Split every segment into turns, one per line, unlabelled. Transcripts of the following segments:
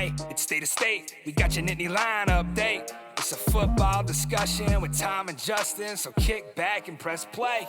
Hey, it's State of State. We got your Nittany Lion update. It's a football discussion with Tom and Justin, so kick back and press play.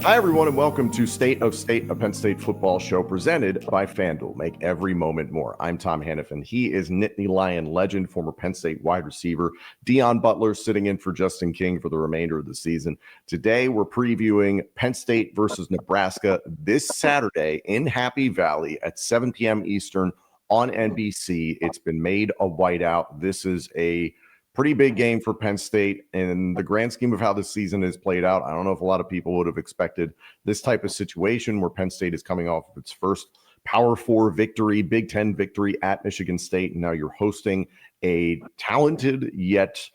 Hi, everyone, and welcome to State of State, a Penn State football show presented by FanDuel. Make every moment more. I'm Tom Hannifan. He is Nittany Lion legend, former Penn State wide receiver. Deon Butler sitting in for Justin King for the remainder of the season. Today, we're previewing Penn State versus Nebraska this Saturday in Happy Valley at 7 p.m. Eastern on NBC. It's been made a whiteout. This is a pretty big game for Penn State in the grand scheme of how this season has played out. I don't know if a lot of people would have expected this type of situation where Penn State is coming off of its first Power 4 victory, Big Ten victory at Michigan State. And now you're hosting a talented yet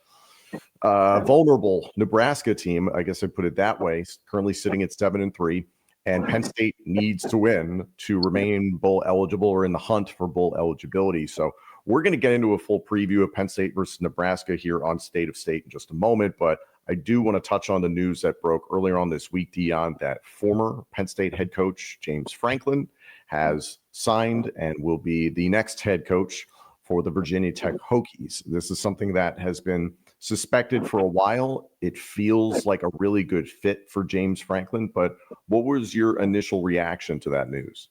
vulnerable Nebraska team. I guess I'd put it that way. Currently sitting at 7-3. And Penn State needs to win to remain bowl eligible or in the hunt for bowl eligibility. So we're going to get into a full preview of Penn State versus Nebraska here on State of State in just a moment, but I do want to touch on the news that broke earlier on this week, Deon, that former Penn State head coach James Franklin has signed and will be the next head coach for the Virginia Tech Hokies. This is something that has been suspected for a while. It feels like a really good fit for James Franklin, but what was your initial reaction to that news?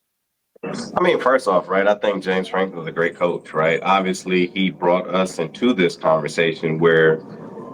I mean, first off, right, I think James Franklin is a great coach, right? Obviously, he brought us into this conversation where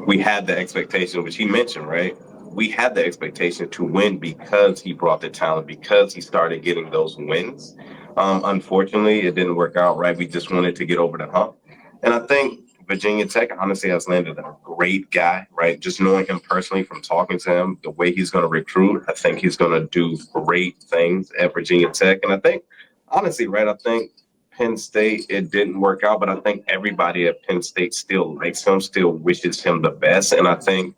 we had the expectation, which he mentioned, right? We had the expectation to win because he brought the talent, because he started getting those wins. Unfortunately, it didn't work out, right? We just wanted to get over the hump. And I think Virginia Tech honestly has landed a great guy, right? Just knowing him personally from talking to him, the way he's going to recruit, I think he's going to do great things at Virginia Tech. And I think, honestly, right, I think Penn State, it didn't work out, but I think everybody at Penn State still likes him, still wishes him the best. And I think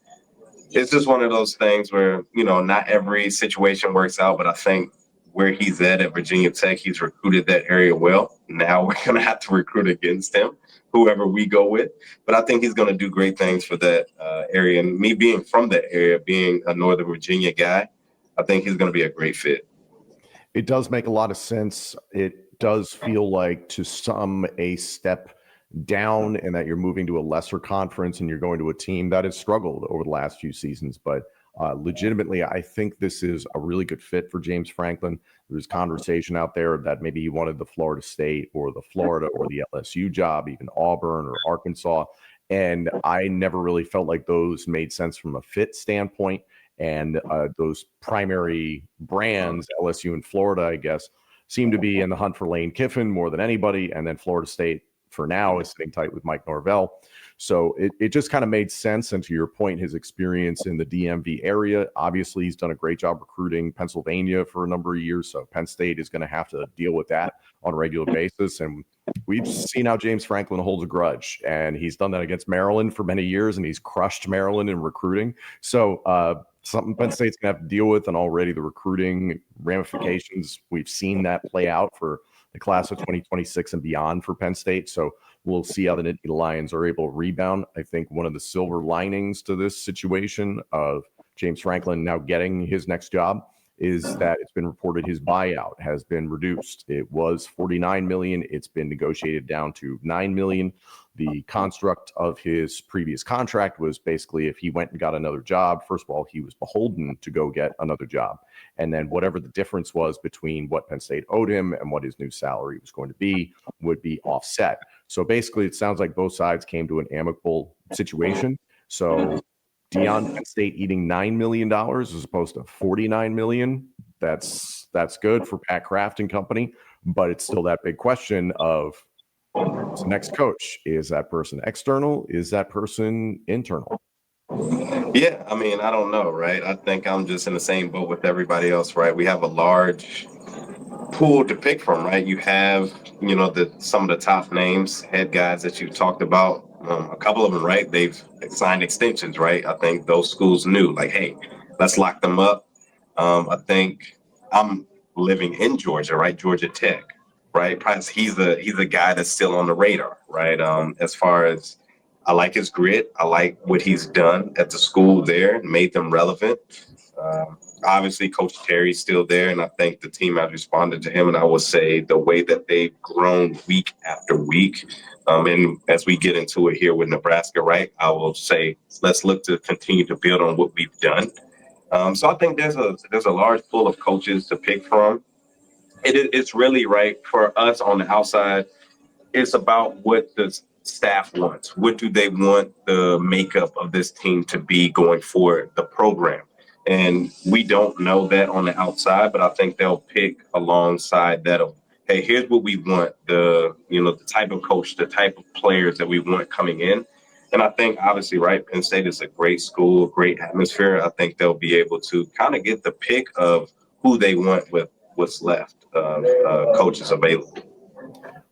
it's just one of those things where, you know, not every situation works out, but I think where he's at Virginia Tech, he's recruited that area well. Now we're going to have to recruit against him, whoever we go with. But I think he's going to do great things for that area. And me being from that area, being a Northern Virginia guy, I think he's going to be a great fit.
It does make a lot of sense. It does feel like to some a step down and that you're moving to a lesser conference and you're going to a team that has struggled over the last few seasons. But legitimately, I think this is a really good fit for James Franklin. There's conversation out there that maybe he wanted the Florida State or the Florida or the LSU job, even Auburn or Arkansas. And I never really felt like those made sense from a fit standpoint. And those primary brands, LSU and Florida, I guess, seem to be in the hunt for Lane Kiffin more than anybody. And then Florida State, for now, is sitting tight with Mike Norvell. So it just kind of made sense. And to your point, his experience in the DMV area, obviously he's done a great job recruiting Pennsylvania for a number of years. So Penn State is going to have to deal with that on a regular basis. And we've seen how James Franklin holds a grudge. And he's done that against Maryland for many years, and he's crushed Maryland in recruiting. So something Penn State's going to have to deal with, and already the recruiting ramifications, we've seen that play out for the class of 2026 and beyond for Penn State. So we'll see how the Nittany Lions are able to rebound. I think one of the silver linings to this situation of James Franklin now getting his next job is that it's been reported his buyout has been reduced. It was $49 million. It's been negotiated down to $9 million. The construct of his previous contract was basically if he went and got another job, first of all, he was beholden to go get another job. And then whatever the difference was between what Penn State owed him and what his new salary was going to be would be offset. So basically, it sounds like both sides came to an amicable situation. So Deon, Penn State eating $9 million as opposed to $49 million. That's good for Pat Kraft and company, but it's still that big question of what's the next coach? Is that person external? Is that person internal?
Yeah, I mean, I don't know, right? I think I'm just in the same boat with everybody else, right? We have a large pool to pick from, right? You have, you know, some of the top names, head guys that you've talked about. A couple of them, right? They've signed extensions, right? I think those schools knew, like, hey, let's lock them up. I think I'm living in Georgia, right? Georgia Tech, right? Perhaps he's a guy that's still on the radar, right? As far as I like his grit, I like what he's done at the school there, made them relevant. obviously Coach Terry's still there, and I think the team has responded to him. And I will say the way that they've grown week after week, and as we get into it here with Nebraska, right, I will say let's look to continue to build on what we've done. So I think there's a large pool of coaches to pick from. It's really right for us on the outside. It's about what the staff wants. What do they want the makeup of this team to be going forward, the program? And we don't know that on the outside, but I think they'll pick alongside that of, hey, here's what we want, the type of coach, the type of players that we want coming in. And I think obviously, right, Penn State is a great school, great atmosphere. I think they'll be able to kind of get the pick of who they want with what's left of coaches available.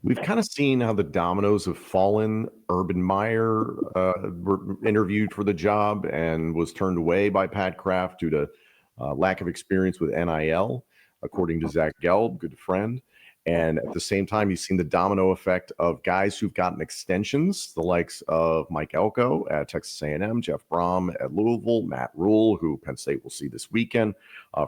We've kind of seen how the dominoes have fallen. Urban Meyer were interviewed for the job and was turned away by Pat Kraft due to lack of experience with NIL, according to Zach Gelb, good friend. And at the same time, you've seen the domino effect of guys who've gotten extensions, the likes of Mike Elko at Texas A&M, Jeff Brom at Louisville, Matt Rhule, who Penn State will see this weekend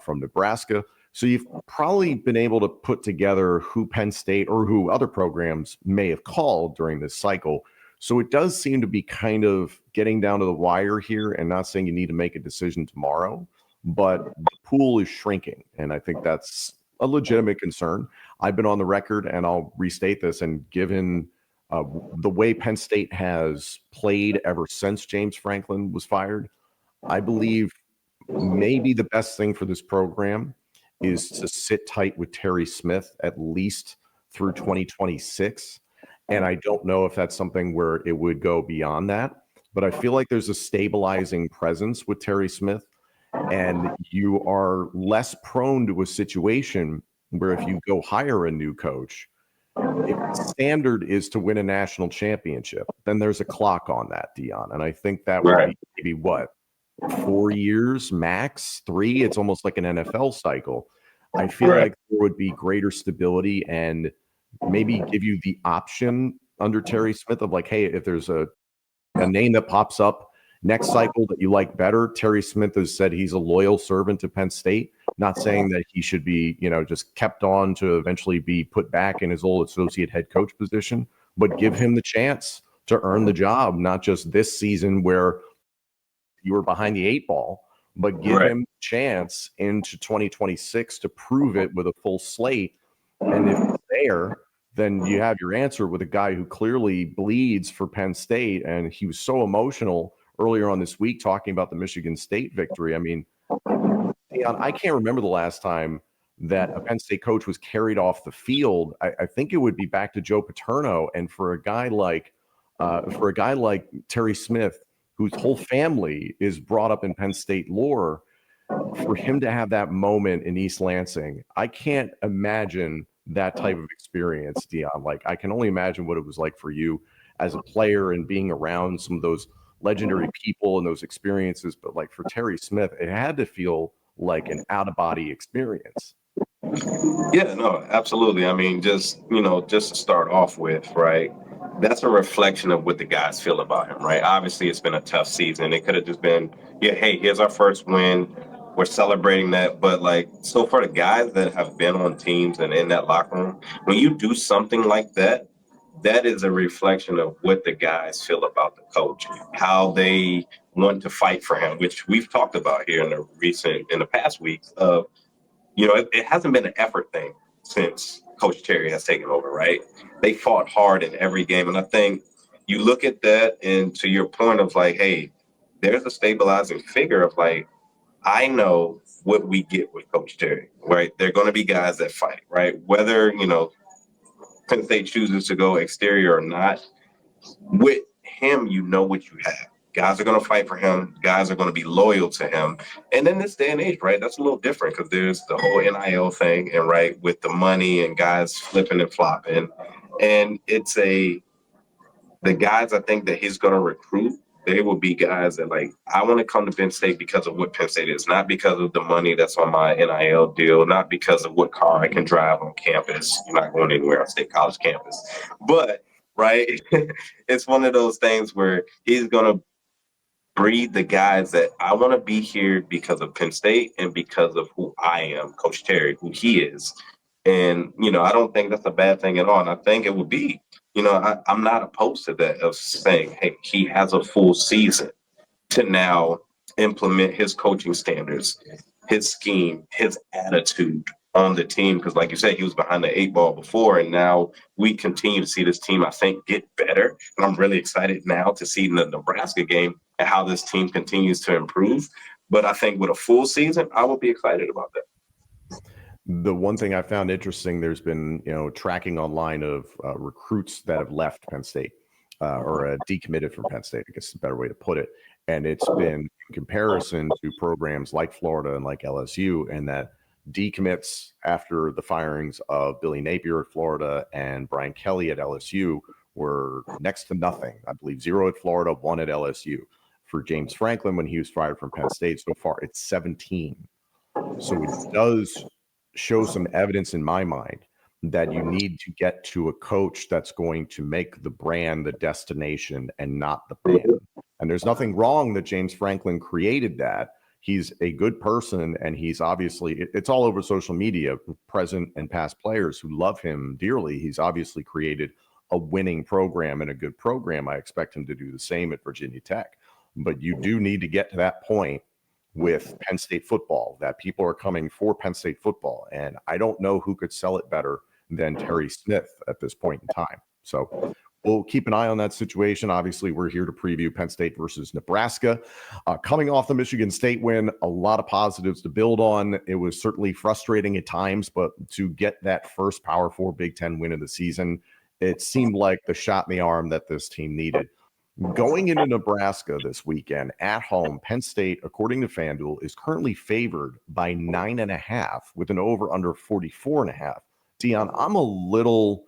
from Nebraska. So you've probably been able to put together who Penn State or who other programs may have called during this cycle. So it does seem to be kind of getting down to the wire here, and not saying you need to make a decision tomorrow, but the pool is shrinking. And I think that's a legitimate concern. I've been on the record, and I'll restate this, and given the way Penn State has played ever since James Franklin was fired, I believe maybe the best thing for this program is to sit tight with Terry Smith at least through 2026. And I don't know if that's something where it would go beyond that, but I feel like there's a stabilizing presence with Terry Smith, and you are less prone to a situation where if you go hire a new coach, if the standard is to win a national championship, then there's a clock on that, Deon. And I think that would be maybe what, 4 years max, 3. It's almost like an NFL cycle. I feel like there would be greater stability and maybe give you the option under Terry Smith of like, hey, if there's a name that pops up next cycle that you like better. Terry Smith has said he's a loyal servant to Penn State, not saying that he should be, just kept on to eventually be put back in his old associate head coach position, but give him the chance to earn the job, not just this season where you were behind the 8 ball, but give him a chance into 2026 to prove it with a full slate. And if it's there, then you have your answer with a guy who clearly bleeds for Penn State. And he was so emotional earlier on this week talking about the Michigan State victory. I mean, Deon, I can't remember the last time that a Penn State coach was carried off the field. I think it would be back to Joe Paterno. And for a guy like Terry Smith, whose whole family is brought up in Penn State lore, for him to have that moment in East Lansing, I can't imagine that type of experience, Deon. Like, I can only imagine what it was like for you as a player and being around some of those legendary people and those experiences. But like for Terry Smith, it had to feel like an out-of-body experience.
Yeah, no, absolutely. I mean, just to start off with, right, that's a reflection of what the guys feel about him, right? Obviously, it's been a tough season. It could have just been, yeah, hey, here's our first win. We're celebrating that. But, so for the guys that have been on teams and in that locker room, when you do something like that, that is a reflection of what the guys feel about the coach, how they want to fight for him, which we've talked about here in the past weeks of, it hasn't been an effort thing since Coach Terry has taken over, right? They fought hard in every game. And I think you look at that, and to your point of like, hey, there's a stabilizing figure of like, I know what we get with Coach Terry, right? They're going to be guys that fight, right? Whether, Penn State chooses to go exterior or not, with him, you know what you have. Guys are going to fight for him. Guys are going to be loyal to him. And in this day and age, right, that's a little different because there's the whole NIL thing, and right, with the money and guys flipping and flopping. And it's the guys I think that he's going to recruit, they will be guys that like, I want to come to Penn State because of what Penn State is, not because of the money that's on my NIL deal, not because of what car I can drive on campus. You're not going anywhere on State College campus. But, right, it's one of those things where he's going to breed the guys that I want to be here because of Penn State and because of who I am, Coach Terry, who he is. And, I don't think that's a bad thing at all. And I think it would be, I'm not opposed to that of saying, hey, he has a full season to now implement his coaching standards, his scheme, his attitude on the team. Because, like you said, he was behind the eight ball before, and now we continue to see this team, I think, get better. And I'm really excited now to see in the Nebraska game and how this team continues to improve. But I think with a full season, I will be excited about that.
The one thing I found interesting, there's been, tracking online of recruits that have left Penn State or decommitted from Penn State, I guess is a better way to put it. And it's been in comparison to programs like Florida and like LSU, and that decommits after the firings of Billy Napier at Florida and Brian Kelly at LSU were next to nothing. I believe 0 at Florida, 1 at LSU. For James Franklin, when he was fired from Penn State, so far it's 17. So it does show some evidence in my mind that you need to get to a coach that's going to make the brand the destination and not the band. And there's nothing wrong that James Franklin created that. He's a good person, and he's obviously, it's all over social media, present and past players who love him dearly. He's obviously created a winning program and a good program. I expect him to do the same at Virginia Tech. But you do need to get to that point with Penn State football, that people are coming for Penn State football. And I don't know who could sell it better than Terry Smith at this point in time. So we'll keep an eye on that situation. Obviously, we're here to preview Penn State versus Nebraska. Coming off the Michigan State win, a lot of positives to build on. It was certainly frustrating at times, but to get that first Power 4 Big Ten win of the season, it seemed like the shot in the arm that this team needed. Going into Nebraska this weekend at home, Penn State, according to FanDuel, is currently favored by 9.5 with an over-under 44.5. Deon, I'm a little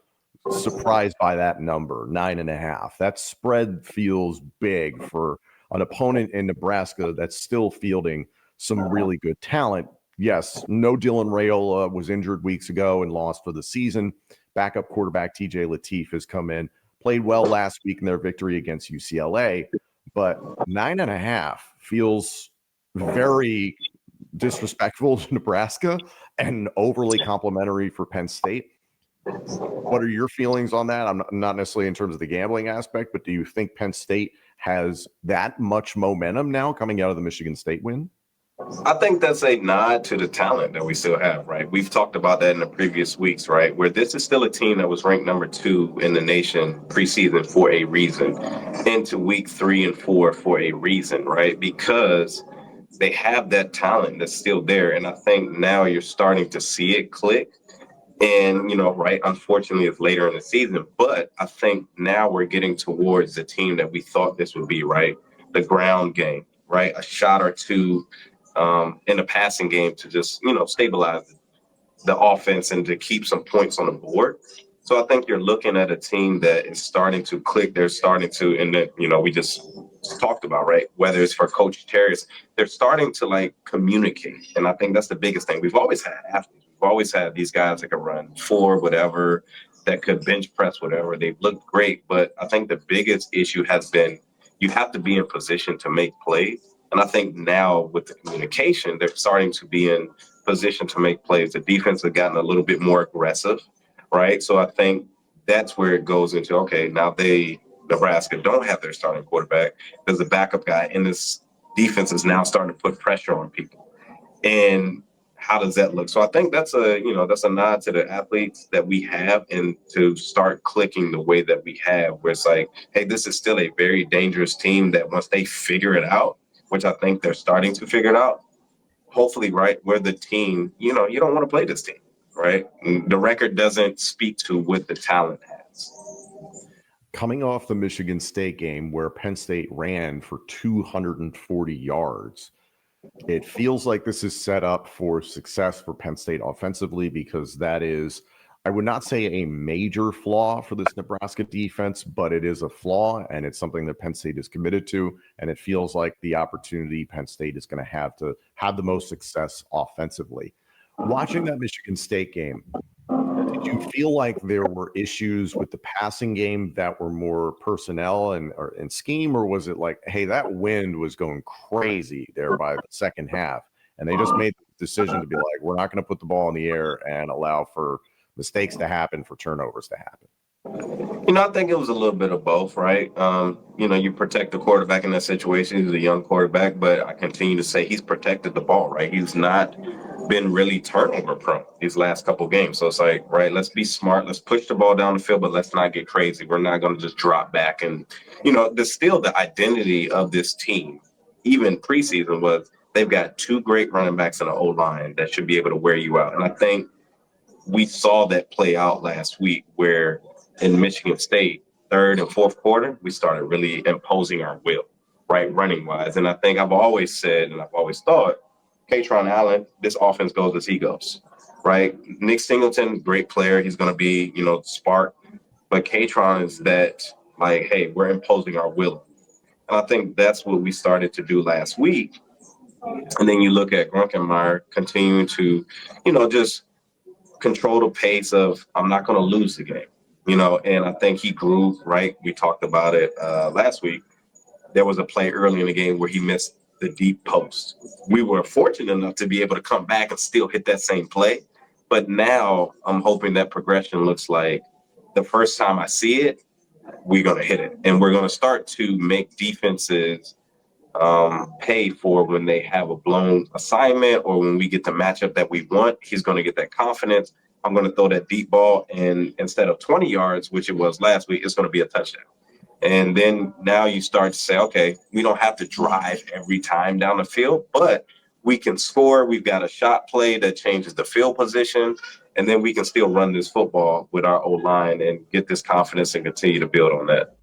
surprised by that number, 9.5. That spread feels big for an opponent in Nebraska that's still fielding some really good talent. Yes, no Dylan Raiola was injured weeks ago and lost for the season. Backup quarterback TJ Lateef has come in. Played well last week in their victory against UCLA, but 9.5 feels very disrespectful to Nebraska and overly complimentary for Penn State. What are your feelings on that? I'm not necessarily in terms of the gambling aspect, but do you think Penn State has that much momentum now coming out of the Michigan State win?
I think that's a nod to the talent that we still have, right? We've talked about that in the previous weeks, right? Where this is still a team that was ranked number 2 in the nation preseason for a reason, into week 3 and 4 for a reason, right? Because they have that talent that's still there. And I think now you're starting to see it click. And, right, unfortunately, it's later in the season. But I think now we're getting towards the team that we thought this would be, right? The ground game, right? A shot or two in the passing game to just, stabilize the offense and to keep some points on the board. So I think you're looking at a team that is starting to click. They're starting to, and then, we just talked about, right? Whether it's for Coach Terry, they're starting to communicate. And I think that's the biggest thing. We've always had athletes. We've always had these guys that can run 4, whatever, that could bench press, whatever. They've looked great. But I think the biggest issue has been you have to be in position to make plays. And I think now with the communication, they're starting to be in position to make plays. The defense has gotten a little bit more aggressive, right? So I think that's where it goes into, okay, now Nebraska don't have their starting quarterback. There's a backup guy, and this defense is now starting to put pressure on people. And how does that look? So I think that's a nod to the athletes that we have, and to start clicking the way that we have, where it's like, hey, this is still a very dangerous team that once they figure it out, which I think they're starting to figure it out, hopefully, right, we're the team, you don't want to play this team, right? And the record doesn't speak to what the talent has.
Coming off the Michigan State game where Penn State ran for 240 yards, it feels like this is set up for success for Penn State offensively, because that is, I would not say a major flaw for this Nebraska defense, but it is a flaw, and it's something that Penn State is committed to, and it feels like the opportunity Penn State is going to have the most success offensively. Watching that Michigan State game, Did you feel like there were issues with the passing game that were more personnel and scheme, or was it like, hey, that wind was going crazy there by the second half, and they just made the decision to be like, we're not going to put the ball in the air and allow for mistakes to happen, for turnovers to happen?
I think it was a little bit of both, right? You protect the quarterback in that situation. He's a young quarterback, but I continue to say he's protected the ball, right? He's not been really turnover prone these last couple games. So it's like, right, let's be smart. Let's push the ball down the field, but let's not get crazy. We're not going to just drop back. And, there's still the identity of this team, even preseason, was they've got two great running backs in the O-line that should be able to wear you out. And I think we saw that play out last week where in Michigan State, third and fourth quarter, we started really imposing our will, right, running wise. And I think I've always said and I've always thought, Katron Allen, this offense goes as he goes, right? Nick Singleton, great player. He's going to be, spark. But Katron is that, like, hey, we're imposing our will. And I think that's what we started to do last week. And then you look at Grunkenmeyer continuing to, just control the pace of I'm not going to lose the game, and I think he grew, right? We talked about it last week. There was a play early in the game where he missed the deep post. We were fortunate enough to be able to come back and still hit that same play. But now I'm hoping that progression looks like the first time I see it, we're going to hit it. And we're going to start to make defenses pay for when they have a blown assignment or when we get the matchup that we want. He's going to get that confidence. I'm going to throw that deep ball, and instead of 20 yards, which it was last week, it's going to be a touchdown. And then now you start to say, okay, we don't have to drive every time down the field, but we can score. We've got a shot play that changes the field position, and then we can still run this football with our O-line and get this confidence and continue to build on that.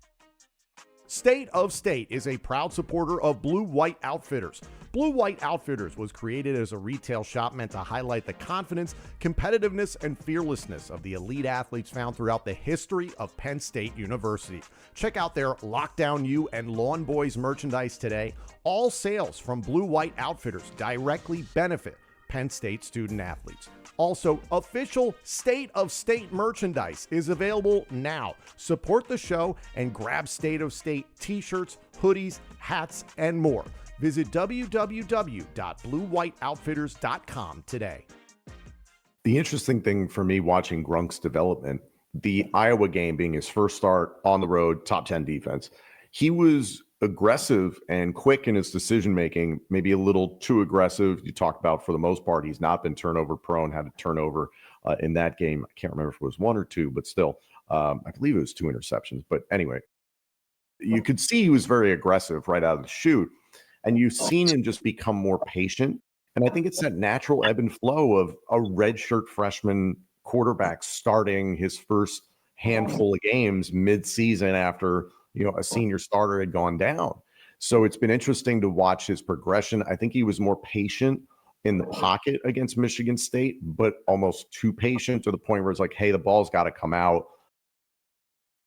State of State is a proud supporter of Blue White Outfitters. Blue White Outfitters was created as a retail shop meant to highlight the confidence, competitiveness, and fearlessness of the elite athletes found throughout the history of Penn State University. Check out their Lockdown U and Lawn Boys merchandise today. All sales from Blue White Outfitters directly benefit Penn State student athletes. Also, official State of State merchandise is available now. Support the show and grab State of State t-shirts, hoodies, hats, and more. Visit www.bluewhiteoutfitters.com today.
The interesting thing for me watching Grunk's development, the Iowa game being his first start on the road, top 10 defense, he was aggressive and quick in his decision-making, maybe a little too aggressive. You talked about, for the most part, he's not been turnover prone, had a turnover in that game. I can't remember if it was one or two, but still, I believe it was 2 interceptions. But anyway, you could see he was very aggressive right out of the chute, and you've seen him just become more patient. And I think it's that natural ebb and flow of a redshirt freshman quarterback starting his first handful of games mid-season after a senior starter had gone down. So it's been interesting to watch his progression. I think he was more patient in the pocket against Michigan State, but almost too patient to the point where it's like, hey, the ball's got to come out.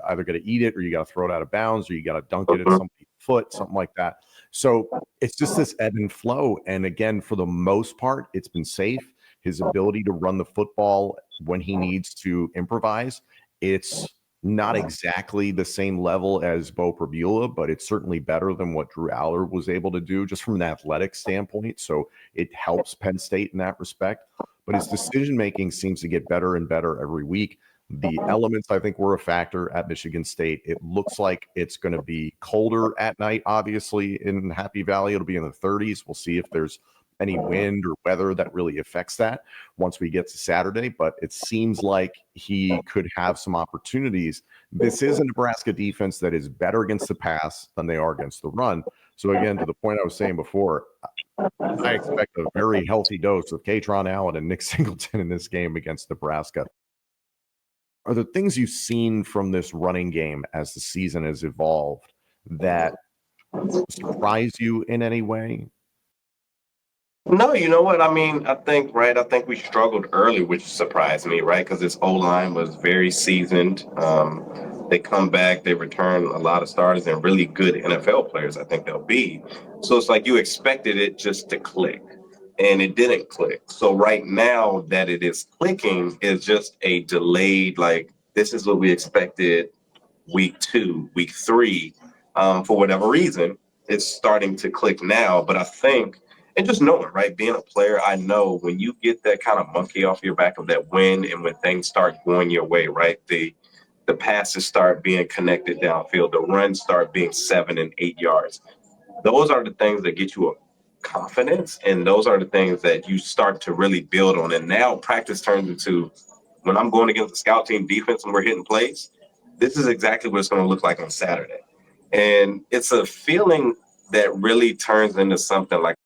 Either got to eat it or you got to throw it out of bounds or you got to dunk it at somebody's foot, something like that. So it's just this ebb and flow. And again, for the most part, it's been safe. His ability to run the football when he needs to improvise, it's not exactly the same level as Bo Prabula, but it's certainly better than what Drew Aller was able to do just from an athletic standpoint. So it helps Penn State in that respect. But his decision-making seems to get better and better every week. The elements, I think, were a factor at Michigan State. It looks like it's going to be colder at night, obviously, in Happy Valley. It'll be in the 30s. We'll see if there's any wind or weather that really affects that once we get to Saturday, but it seems like he could have some opportunities. This is a Nebraska defense that is better against the pass than they are against the run. So again, to the point I was saying before, I expect a very healthy dose of Katron Allen and Nick Singleton in this game against Nebraska. Are there things you've seen from this running game as the season has evolved that surprise you in any way?
No, you know what? I mean, I think we struggled early, which surprised me, right? Because this O-line was very seasoned. They come back, they return a lot of starters and really good NFL players, I think they'll be. So it's like you expected it just to click. and it didn't click. So right now that it is clicking is just a delayed, like, this is what we expected week 2, week 3. For whatever reason, it's starting to click now. But I think, and just knowing, right, being a player, I know when you get that kind of monkey off your back of that win, and when things start going your way, right, the passes start being connected downfield, the runs start being 7 and 8 yards. Those are the things that get you a confidence, and those are the things that you start to really build on. And now practice turns into, when I'm going against the scout team defense and we're hitting plays, this is exactly what it's going to look like on Saturday. And it's a feeling that really turns into something like,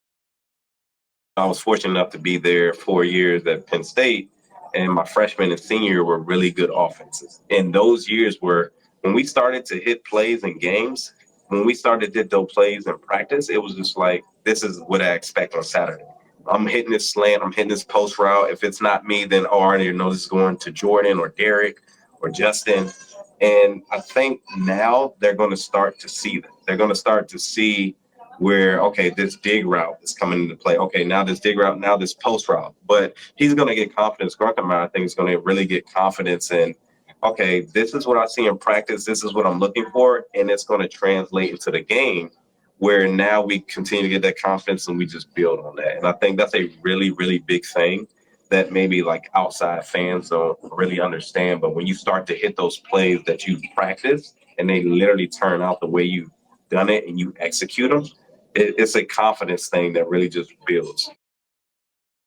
I was fortunate enough to be there 4 years at Penn State, and my freshman and senior year were really good offenses. And those years were when we started to hit plays in games, when we started to hit those plays in practice, it was just like, this is what I expect on Saturday. I'm hitting this slant, I'm hitting this post route. If it's not me, then I already know this is going to Jordan or Derek or Justin. And I think now they're going to start to see that. They're going to start to see where, okay, this dig route is coming into play. Okay, now this dig route, now this post route. But he's going to get confidence. Grunkenmeyer, I think, is going to really get confidence in, okay, this is what I see in practice. This is what I'm looking for. And it's going to translate into the game, where now we continue to get that confidence and we just build on that. And I think that's a really, really big thing that maybe like outside fans don't really understand. But when you start to hit those plays that you practice and they literally turn out the way you've done it and you execute them, it's a confidence thing that really just builds.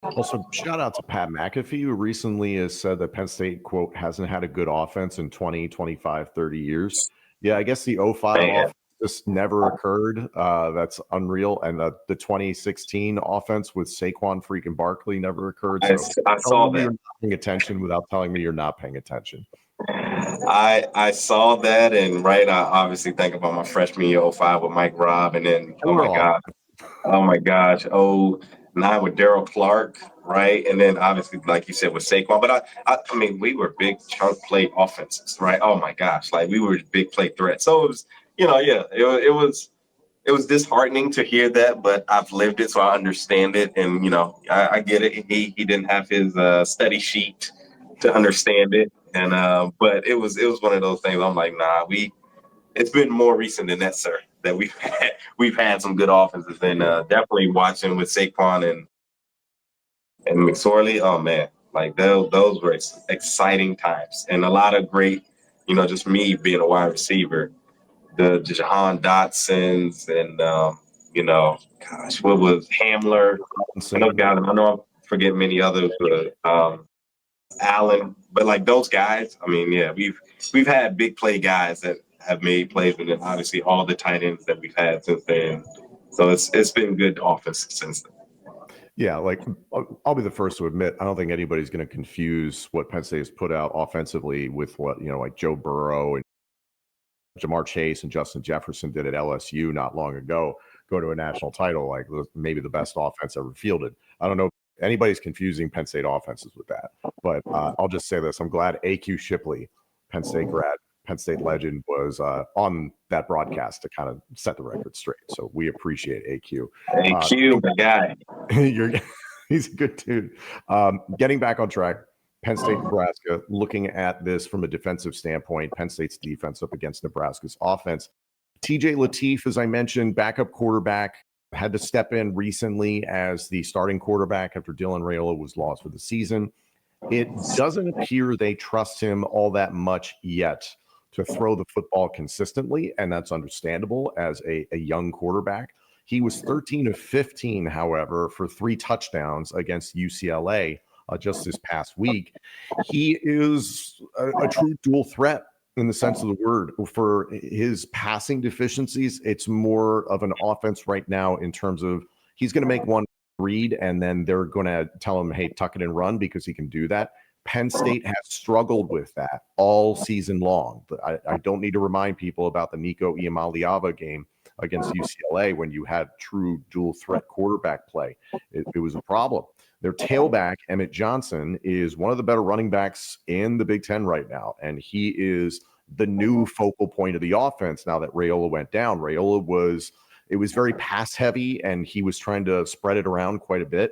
Also, shout out to Pat McAfee, who recently has said that Penn State, quote, hasn't had a good offense in 20, 25, 30 years. Yeah, I guess the 05 offense just never occurred. That's unreal. And the 2016 offense with Saquon freaking Barkley never occurred. So
I saw that.
You're not paying attention without telling me you're not paying attention.
I saw that, and I obviously think about my freshman year 05 with Mike Robb, and then oh my gosh, 09 with Daryl Clark, right? And then obviously, like you said, with Saquon. But I mean, we were big chunk play offenses, right? Oh my gosh, like we were big play threats. So it was, it was disheartening to hear that, but I've lived it, so I understand it, and I get it. He didn't have his study sheet to understand it, and but it was one of those things. I'm like, nah, it's been more recent than that, sir, that we've had some good offenses, and definitely watching with Saquon and McSorley. Oh man, like those were exciting times, and a lot of great, just me being a wide receiver, the Jahan Dotsons, and gosh, what was Hamler? I know guys. I know I forget many others, but Allen. But like those guys, I mean, yeah, we've had big play guys that have made plays, and then obviously all the tight ends that we've had since then. So it's been good offense since then.
Yeah, like I'll be the first to admit, I don't think anybody's going to confuse what Penn State has put out offensively with what, like Joe Burrow and Jamar Chase and Justin Jefferson did at LSU not long ago, go to a national title, like maybe the best offense ever fielded. I don't know if anybody's confusing Penn State offenses with that, but I'll just say this. I'm glad AQ Shipley, Penn State grad, Penn State legend, was on that broadcast to kind of set the record straight. So we appreciate AQ.
AQ, the guy.
He's a good dude. Getting back on track, Penn State, Nebraska, looking at this from a defensive standpoint, Penn State's defense up against Nebraska's offense. TJ Lateef, as I mentioned, backup quarterback, had to step in recently as the starting quarterback after Dylan Raiola was lost for the season. It doesn't appear they trust him all that much yet to throw the football consistently, and that's understandable as a young quarterback. He was 13 of 15, however, for 3 touchdowns against UCLA just this past week. He is a true dual threat in the sense of the word. For his passing deficiencies, it's more of an offense right now in terms of he's going to make one read and then they're going to tell him, hey, tuck it and run, because he can do that. Penn State has struggled with that all season long. I don't need to remind people about the Nico Iamaleava game against UCLA when you had true dual threat quarterback play. It was a problem. Their tailback, Emmett Johnson, is one of the better running backs in the Big Ten right now, and he is the new focal point of the offense now that Raiola went down. It was very pass heavy, and he was trying to spread it around quite a bit.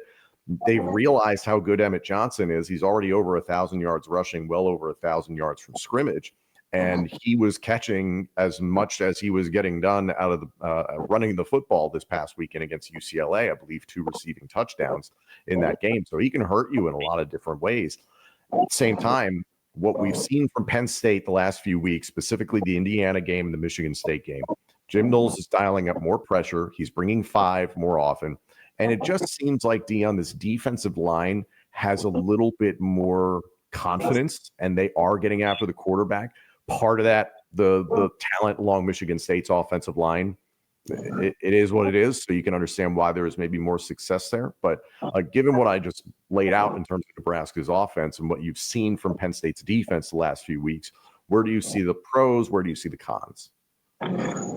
they've realized how good Emmett Johnson is. He's already over 1,000 yards rushing, well over 1,000 yards from scrimmage. And he was catching as much as he was getting done out of the running the football this past weekend against UCLA. I believe 2 receiving touchdowns in that game. So he can hurt you in a lot of different ways. At the same time, what we've seen from Penn State the last few weeks, specifically the Indiana game and the Michigan State game, Jim Knowles is dialing up more pressure. He's bringing 5 more often. And it just seems like, Deon, this defensive line has a little bit more confidence, and they are getting after the quarterback. Part of that, the talent along Michigan State's offensive line, it is what it is. So you can understand why there is maybe more success there. But given what I just laid out in terms of Nebraska's offense and what you've seen from Penn State's defense the last few weeks, where do you see the pros? Where do you see the cons?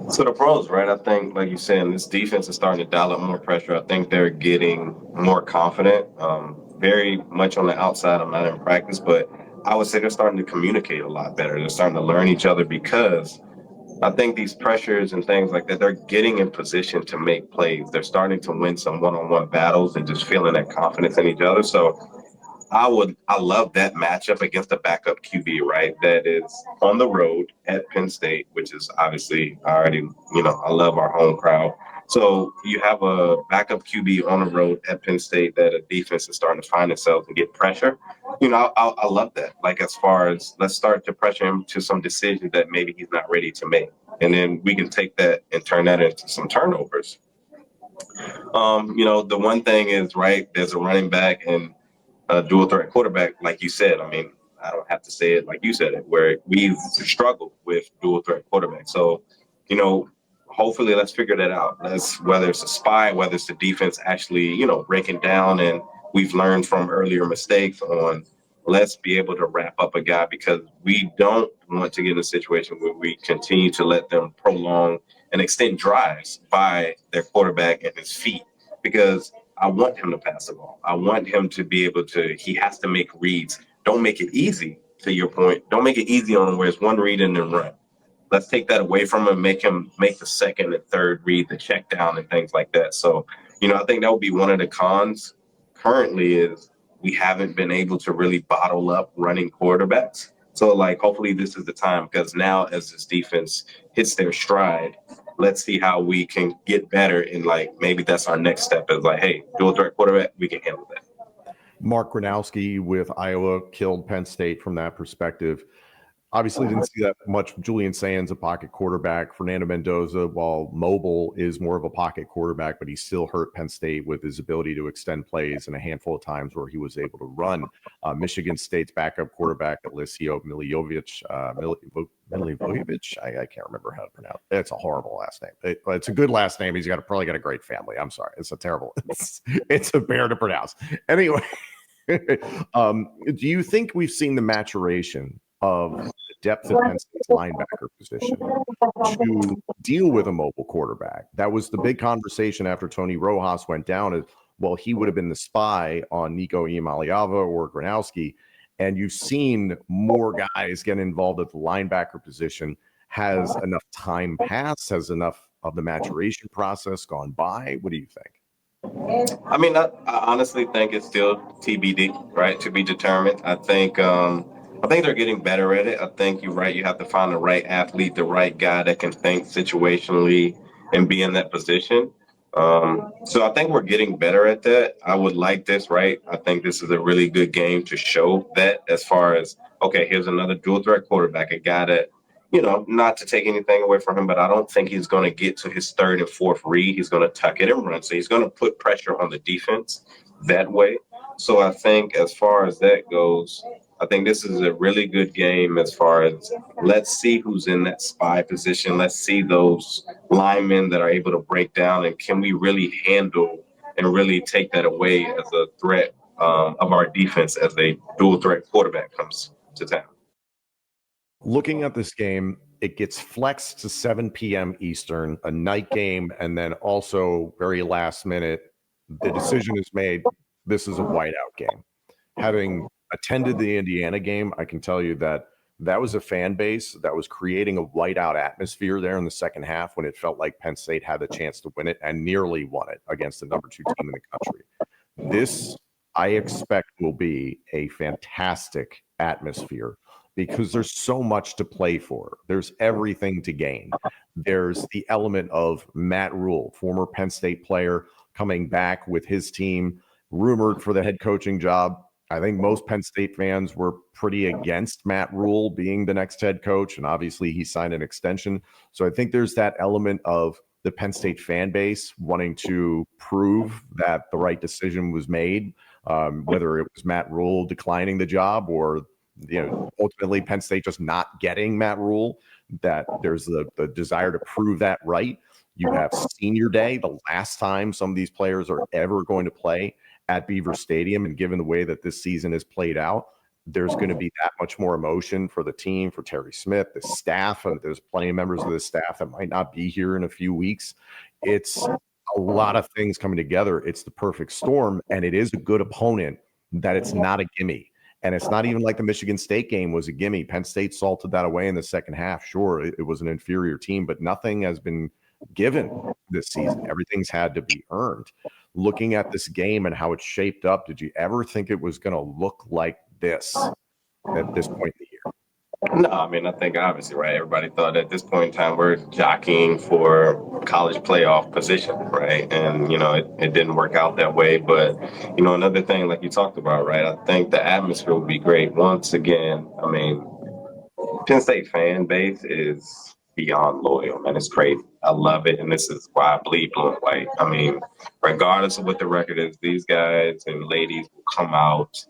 So the pros, right? I think, like you said, this defense is starting to dial up more pressure. I think they're getting more confident. Very much on the outside. I'm not in practice, but I would say they're starting to communicate a lot better. They're starting to learn each other because I think these pressures and things like that, they're getting in position to make plays. They're starting to win some one-on-one battles and just feeling that confidence in each other. So I love that matchup against a backup QB, right? That is on the road at Penn State, which is obviously already, I love our home crowd. So you have a backup QB on the road at Penn State that a defense is starting to find itself and get pressure. I love that. Like, as far as, let's start to pressure him to some decisions that maybe he's not ready to make. And then we can take that and turn that into some turnovers. The one thing is, right, there's a running back and a dual threat quarterback, like you said. I mean, I don't have to say it like you said it, where we've struggled with dual threat quarterback. So, hopefully let's figure that out. Whether it's a spy, whether it's the defense actually, breaking down, and we've learned from earlier mistakes on, let's be able to wrap up a guy, because we don't want to get in a situation where we continue to let them prolong and extend drives by their quarterback and his feet, because I want him to pass the ball. I want him to be able to, he has to make reads. Don't make it easy, to your point. Don't make it easy on him where it's one read and then run. Let's take that away from him, make the second and third read, the check down and things like that. So, I think that would be one of the cons currently, is we haven't been able to really bottle up running quarterbacks. So, hopefully this is the time, because now as this defense hits their stride, let's see how we can get better. And maybe that's our next step, is hey, dual threat quarterback, we can handle that.
Mark Gronowski with Iowa killed Penn State from that perspective. Obviously didn't see that much. Julian Sands, a pocket quarterback. Fernando Mendoza, while mobile, is more of a pocket quarterback, but he still hurt Penn State with his ability to extend plays and a handful of times where he was able to run. Michigan State's backup quarterback, Alisio Milivojevic, I can't remember how to pronounce it. It's a horrible last name. It's a good last name. He's probably got a great family. I'm sorry. It's a terrible. It's a bear to pronounce. Anyway, do you think we've seen the maturation of the depth of Penn State's linebacker position to deal with a mobile quarterback? That was the big conversation after Tony Rojas went down. Is, well, he would have been the spy on Nico Iamaleava or Gronowski, and you've seen more guys get involved at the linebacker position. Has enough time passed? Has enough of the maturation process gone by? What do you think?
I mean, I honestly think it's still TBD, right? To be determined. I think they're getting better at it. I think you're right. You have to find the right athlete, the right guy that can think situationally and be in that position. So I think we're getting better at that. I would like this, right? I think this is a really good game to show that, as far as, okay, here's another dual threat quarterback, a guy that, not to take anything away from him, but I don't think he's going to get to his third and fourth read. He's going to tuck it and run. So he's going to put pressure on the defense that way. So I think as far as that goes, I think this is a really good game, as far as, let's see who's in that spy position. Let's see those linemen that are able to break down, and can we really handle and really take that away as a threat of our defense as a dual threat quarterback comes to town.
Looking at this game, it gets flexed to 7 p.m. Eastern, a night game, and then also very last minute, the decision is made, this is a whiteout game. Having attended the Indiana game, I can tell you that was a fan base that was creating a whiteout atmosphere there in the second half, when it felt like Penn State had the chance to win it and nearly won it against the number 2 team in the country. This, I expect, will be a fantastic atmosphere because there's so much to play for. There's everything to gain. There's the element of Matt Rhule, former Penn State player, coming back with his team, rumored for the head coaching job. I think most Penn State fans were pretty against Matt Rhule being the next head coach, and obviously he signed an extension. So I think there's that element of the Penn State fan base wanting to prove that the right decision was made, whether it was Matt Rhule declining the job or ultimately Penn State just not getting Matt Rhule, that there's the desire to prove that right. You have senior day, the last time some of these players are ever going to play at Beaver Stadium. And given the way that this season has played out, there's going to be that much more emotion for the team, for Terry Smith, the staff, and there's plenty of members of the staff that might not be here in a few weeks. It's a lot of things coming together. It's the perfect storm, and it is a good opponent that it's not a gimme. And it's not even like the Michigan State game was a gimme. Penn State salted that away in the second half. Sure, it was an inferior team, but nothing has been given this season. Everything's had to be earned. Looking at this game and how it's shaped up, did you ever think it was going to look like this at this point in the year?
No, I mean, I think obviously, right, everybody thought at this point in time we're jockeying for college playoff position, right? And, it didn't work out that way. But, another thing, like you talked about, right, I think the atmosphere would be great. Once again, I mean, Penn State fan base is beyond loyal, man. It's crazy. I love it. And this is why I bleed blue and white. I mean, regardless of what the record is, these guys and ladies will come out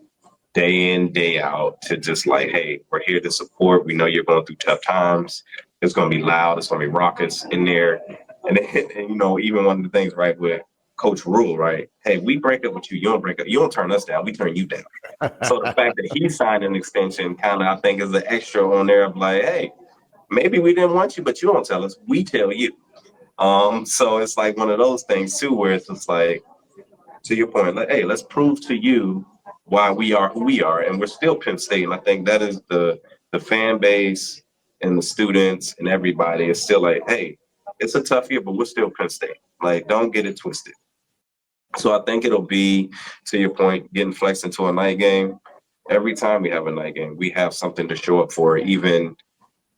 day in, day out to just like, hey, we're here to support. We know you're going through tough times. It's going to be loud. It's going to be raucous in there. And even one of the things, right, with Coach Rhule, right? Hey, we break up with you. You don't break up. You don't turn us down. We turn you down. So the fact that he signed an extension kind of, I think, is an extra on there of like, hey, maybe we didn't want you, but you don't tell us. We tell you. So it's like one of those things, too, where it's just like, to your point, like, hey, let's prove to you why we are who we are, and we're still Penn State. And I think that is the fan base and the students and everybody is still like, hey, it's a tough year, but we're still Penn State. Like, don't get it twisted. So I think it'll be, to your point, getting flexed into a night game. Every time we have a night game, we have something to show up for, even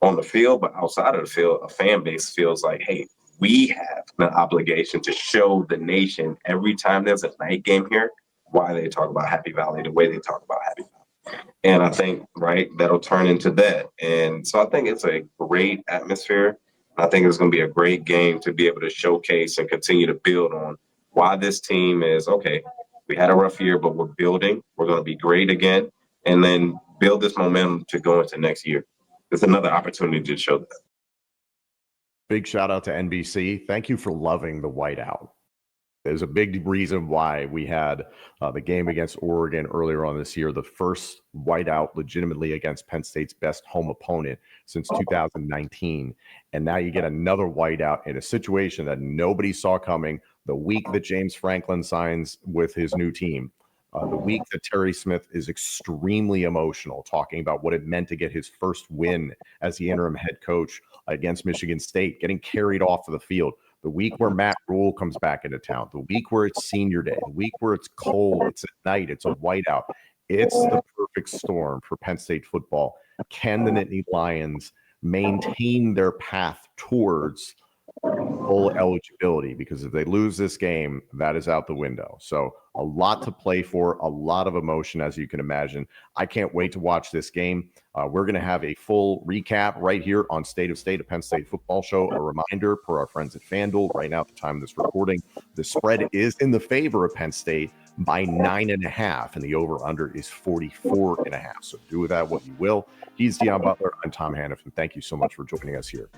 on the field, but outside of the field, a fan base feels like, hey, we have an obligation to show the nation every time there's a night game here why they talk about Happy Valley the way they talk about Happy Valley. And I think, right, that'll turn into that. And so I think it's a great atmosphere. I think it's going to be a great game to be able to showcase and continue to build on why this team is, okay, we had a rough year, but we're building. We're going to be great again. And then build this momentum to go into next year. It's another opportunity to show that.
Big shout out to NBC. Thank you for loving the whiteout. There's a big reason why we had the game against Oregon earlier on this year, the first whiteout legitimately against Penn State's best home opponent since 2019. And now you get another whiteout in a situation that nobody saw coming the week that James Franklin signs with his new team. The week that Terry Smith is extremely emotional, talking about what it meant to get his first win as the interim head coach against Michigan State, getting carried off of the field. The week where Matt Rhule comes back into town, the week where it's senior day, the week where it's cold, it's at night, it's a whiteout. It's the perfect storm for Penn State football. Can the Nittany Lions maintain their path towards full eligibility? Because if they lose this game, that is out the window. So a lot to play for, a lot of emotion, as you can imagine. I can't wait to watch this game. We're going to have a full recap right here on State of State, a Penn State football show. A reminder per our friends at FanDuel, right now at the time of this recording, the spread is in the favor of Penn State by 9.5, and the over-under is 44.5. So do with that what you will. He's Deon Butler. I'm Tom Hannifan. Thank you so much for joining us here.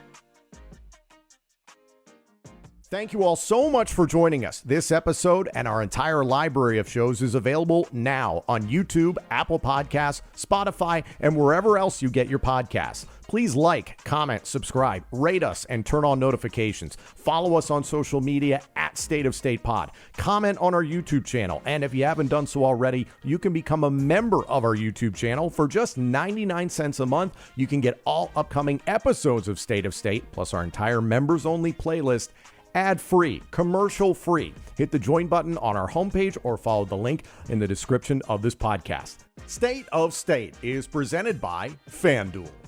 Thank you all so much for joining us. This episode and our entire library of shows is available now on YouTube, Apple Podcasts, Spotify, and wherever else you get your podcasts. Please like, comment, subscribe, rate us, and turn on notifications. Follow us on social media at State of State Pod. Comment on our YouTube channel. And if you haven't done so already, you can become a member of our YouTube channel for just 99 cents a month. You can get all upcoming episodes of State of State, plus our entire members-only playlist, ad-free, commercial-free. Hit the join button on our homepage or follow the link in the description of this podcast. State of State is presented by FanDuel.